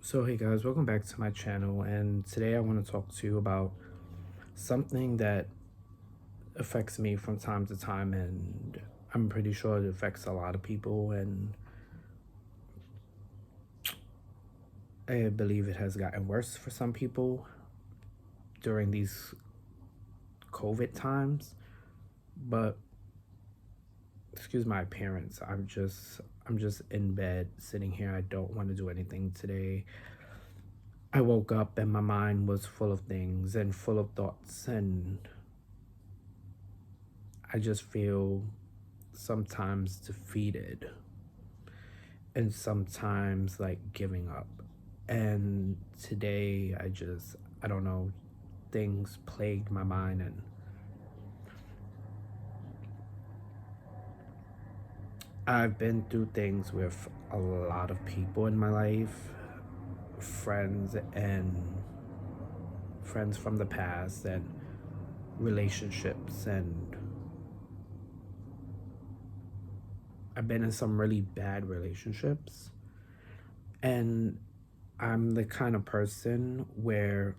So hey guys, welcome back to my channel, and today I want to talk to you about something that affects me from time to time, and I'm pretty sure it affects a lot of people, and I believe it has gotten worse for some people during these COVID times. But excuse my appearance, I'm just in bed sitting here. I don't want to do anything today. I woke up and my mind was full of things and full of thoughts, and I just feel sometimes defeated and sometimes like giving up. And today I don't know, things plagued my mind, and I've been through things with a lot of people in my life, friends and friends from the past and relationships, and I've been in some really bad relationships. And I'm the kind of person where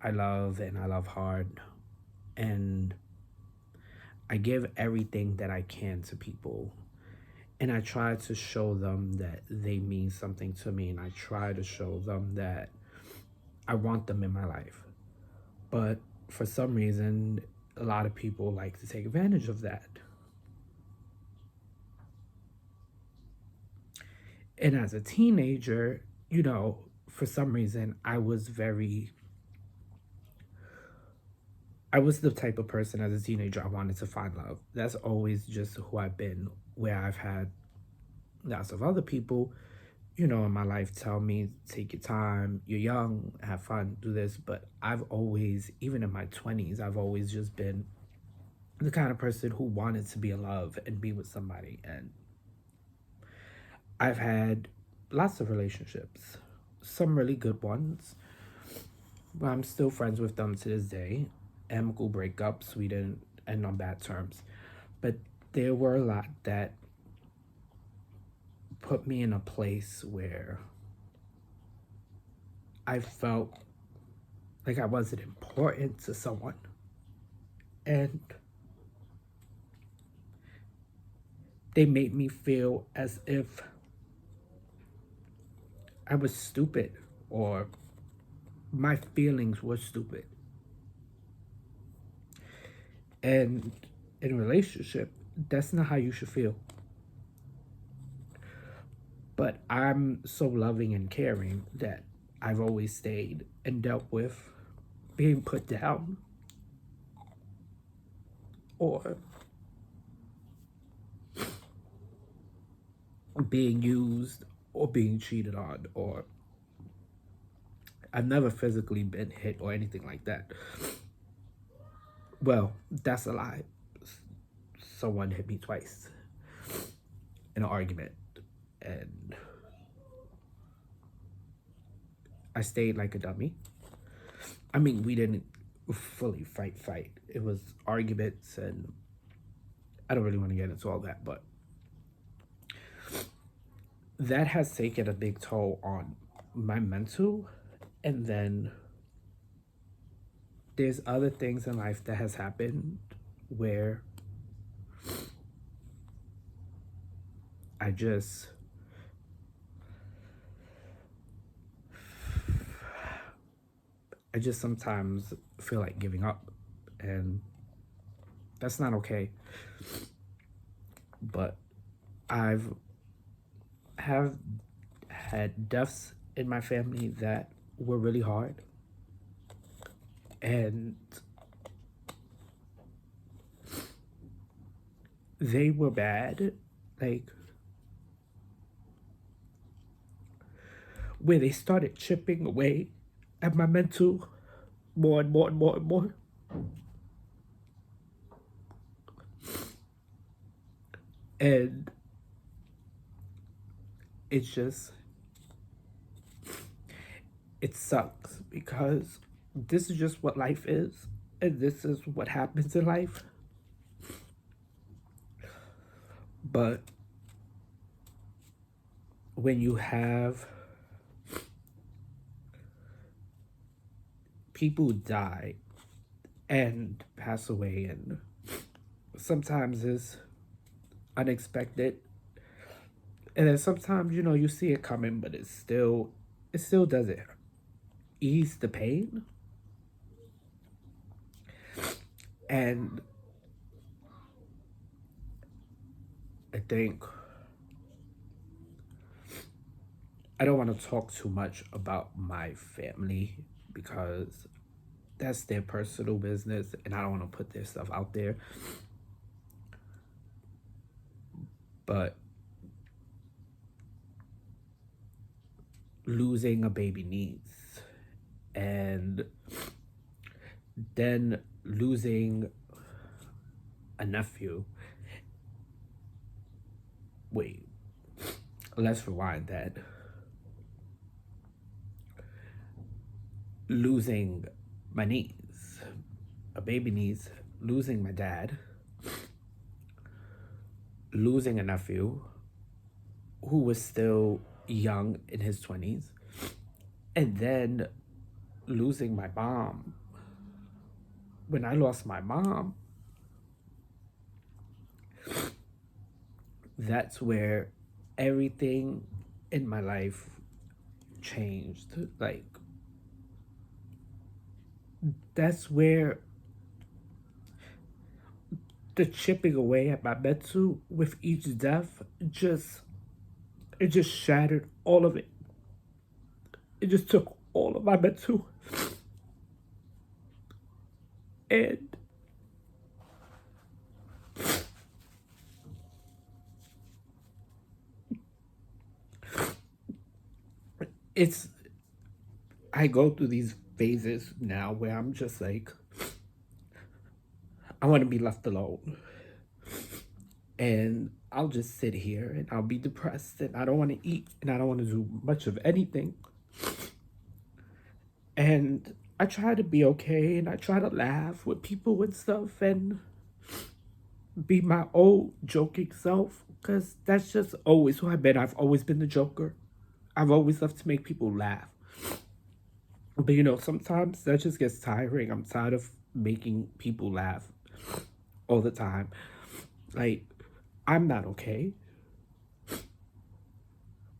I love and I love hard, and I give everything that I can to people. And I try to show them that they mean something to me, and I try to show them that I want them in my life. But for some reason, a lot of people like to take advantage of that. And as a teenager, for some reason, I was the type of person as a teenager I wanted to find love. That's always just who I've been, where I've had lots of other people, in my life tell me, take your time, you're young, have fun, do this. But I've always, even in my 20s, I've always just been the kind of person who wanted to be in love and be with somebody. And I've had lots of relationships, some really good ones, but I'm still friends with them to this day. Amicable breakups, we didn't end on bad terms. But there were a lot that put me in a place where I felt like I wasn't important to someone. And they made me feel as if I was stupid, or my feelings were stupid. And in a relationship, that's not how you should feel. But I'm so loving and caring that I've always stayed and dealt with being put down, or being used, or being cheated on, or I've never physically been hit or anything like that. Well, that's a lie. Someone hit me twice in an argument, and I stayed like a dummy. I mean, we didn't fully fight. It was arguments, and I don't really want to get into all that, but that has taken a big toll on my mental. And then there's other things in life that has happened where I just I just sometimes feel like giving up, and that's not okay. But I've have had deaths in my family that were really hard, and they were bad, like where they started chipping away at my mental more and more and more and more. And it's just, it sucks because this is just what life is, and this is what happens in life. But when you have people die and pass away, and sometimes it's unexpected, and then sometimes you see it coming, but it still doesn't ease the pain. And I think I don't want to talk too much about my family because that's their personal business and I don't want to put their stuff out there. But losing a baby niece and then losing a nephew. Wait, let's rewind that. Losing my niece, a baby niece, losing my dad, losing a nephew who was still young in his 20s, and then losing my mom. When I lost my mom, that's where everything in my life changed. Like, that's where the chipping away at my mental with each death just shattered all of it. It just took all of my mental, and it's I go through these phases now where I'm just like, I want to be left alone. And I'll just sit here and I'll be depressed and I don't want to eat and I don't want to do much of anything. And I try to be okay and I try to laugh with people and stuff and be my old joking self because that's just always who I've been. I've always been the joker. I've always loved to make people laugh. But sometimes that just gets tiring. I'm tired of making people laugh all the time. Like, I'm not okay.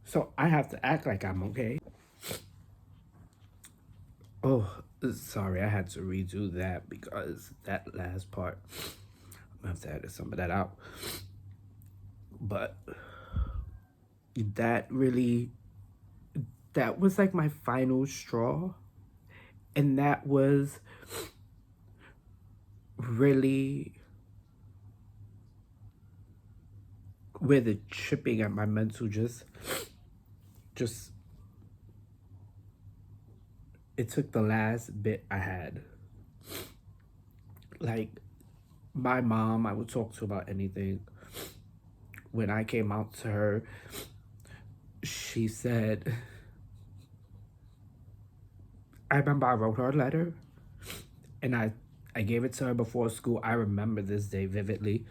So I have to act like I'm okay. Oh, sorry, I had to redo that because that last part, I'm gonna have to edit some of that out. But that really, that was like my final straw. And that was really where the chipping at my mental just it took the last bit I had. Like, my mom, I would talk to about anything. When I came out to her, she said, I remember I wrote her a letter and I gave it to her before school. I remember this day vividly.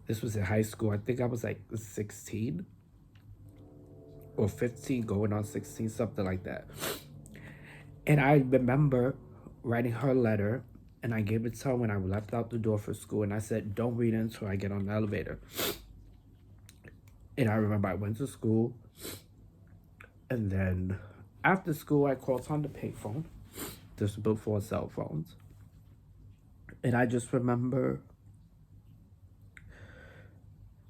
This was in high school. I think I was like 16 or 15, going on 16, something like that. And I remember writing her a letter and I gave it to her when I left out the door for school. And I said, don't read it until I get on the elevator. And I remember I went to school. And then after school, I called on the payphone. This was before cell phones. And I just remember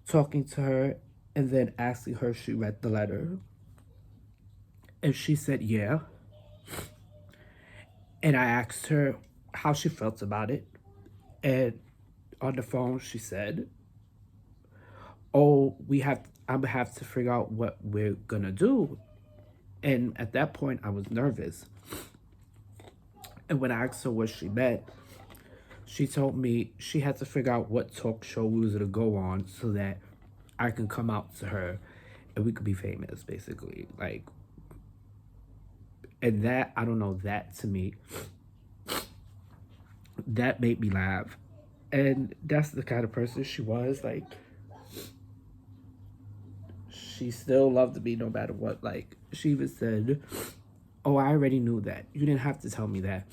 talking to her and then asking her if she read the letter. And she said, yeah. And I asked her how she felt about it. And on the phone, she said, oh, I'm gonna have to figure out what we're gonna do. And at that point, I was nervous. And when I asked her what she meant, she told me she had to figure out what talk show we was gonna go on so that I can come out to her and we could be famous, basically. Like, and that, I don't know, that to me, that made me laugh. And that's the kind of person she was. Like, she still loved me no matter what. Like, she even said, Oh, I already knew that. You didn't have to tell me that.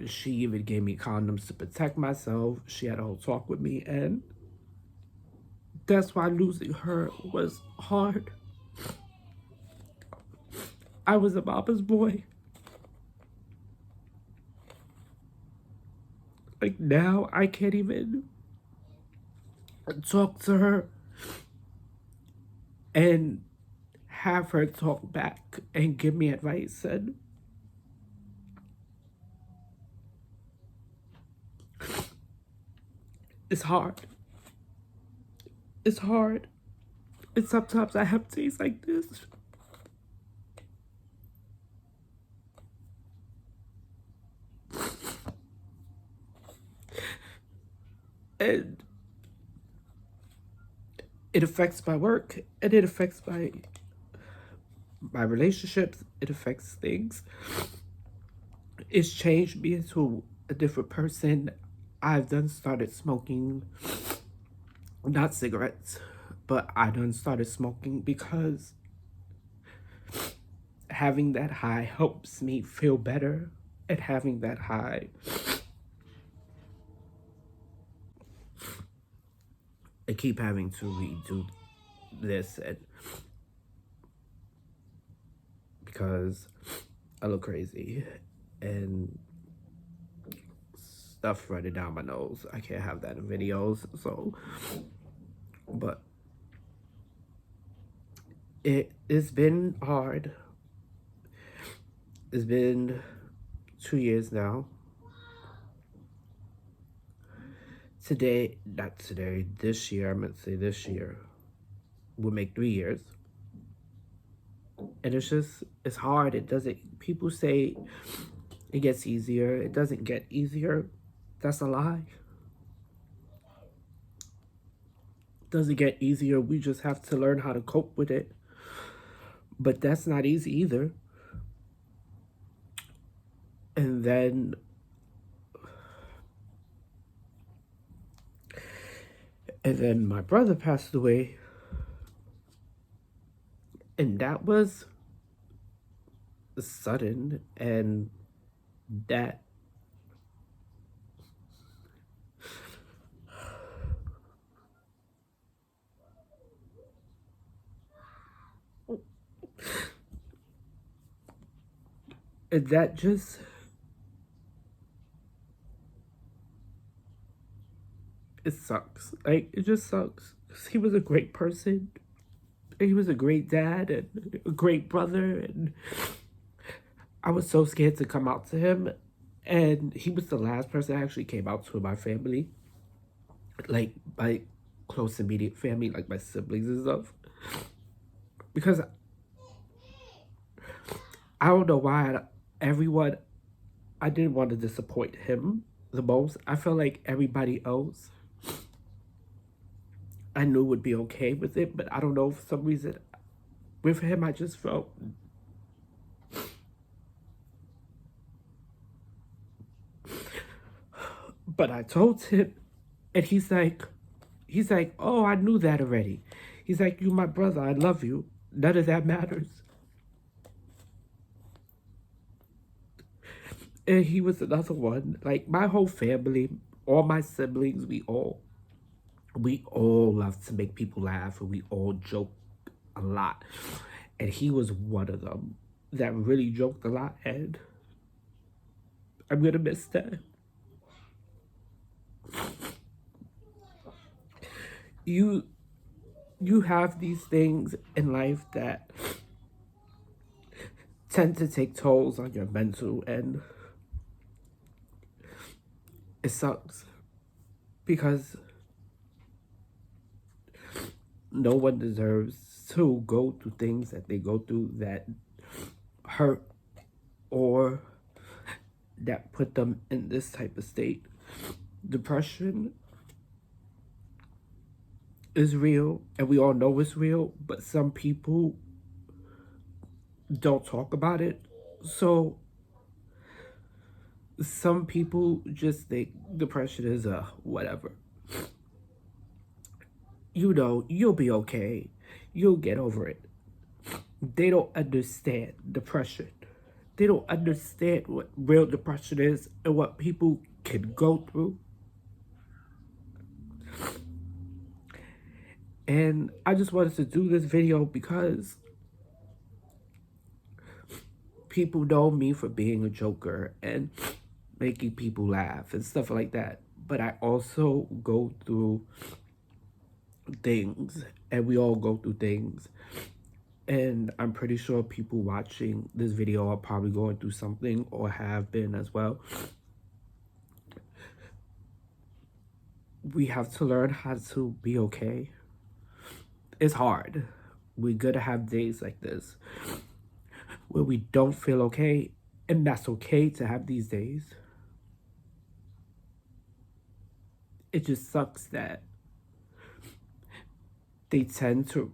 She even gave me condoms to protect myself. She had a whole talk with me, and that's why losing her was hard. I was a mama's boy. Like now, I can't even talk to her and have her talk back and give me advice. And it's hard. It's hard. And sometimes I have days like this. And it affects my work, and it affects my relationships. It affects things. It's changed me into a different person. I've done started smoking, not cigarettes, but I done started smoking because having that high helps me feel better. And having that high, I keep having to redo this and because I look crazy and stuff running down my nose. I can't have that in videos. So, but it's been hard. It's been 2 years now. Today, not today, this year, I meant to say this year, will make 3 years. And it's hard. It doesn't, people say it gets easier. It doesn't get easier. That's a lie. It doesn't get easier. We just have to learn how to cope with it. But that's not easy either. And then my brother passed away. And that was sudden, and that just it sucks. Like it just sucks. He was a great person. He was a great dad and a great brother, and I was so scared to come out to him. And he was the last person I actually came out to in my family, like my close immediate family, like my siblings and stuff. Because I don't know why everyone, I didn't want to disappoint him the most. I felt like everybody else I knew would be okay with it, but I don't know, for some reason with him I just felt, but I told him, and he's like, oh, I knew that already. He's like, you my brother, I love you. None of that matters. And he was another one. Like my whole family, all my siblings, we all love to make people laugh, and we all joke a lot. And he was one of them that really joked a lot, and I'm gonna miss that. You you have these things in life that tend to take tolls on your mental, and it sucks because no one deserves to go through things that they go through that hurt or that put them in this type of state. Depression is real, and we all know it's real, but some people don't talk about it. So some people just think depression is a whatever. You know, you'll be okay. You'll get over it. They don't understand depression. They don't understand what real depression is and what people can go through. And I just wanted to do this video because people know me for being a joker and making people laugh and stuff like that. But I also go through things, and we all go through things. And I'm pretty sure people watching this video are probably going through something or have been as well. We have to learn how to be okay. It's hard. We're gonna have days like this where we don't feel okay, and that's okay to have these days. It just sucks that they tend to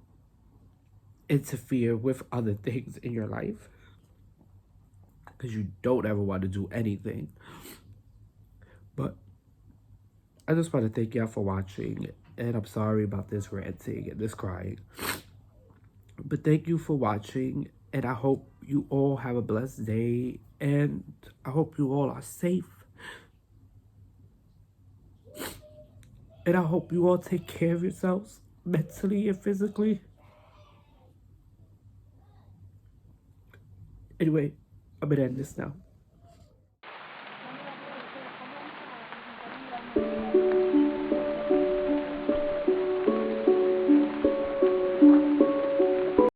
interfere with other things in your life because you don't ever want to do anything. But I just want to thank y'all for watching, and I'm sorry about this ranting and this crying. But thank you for watching, and I hope you all have a blessed day, and I hope you all are safe. And I hope you all take care of yourselves mentally and physically. Anyway, I'm gonna end this now.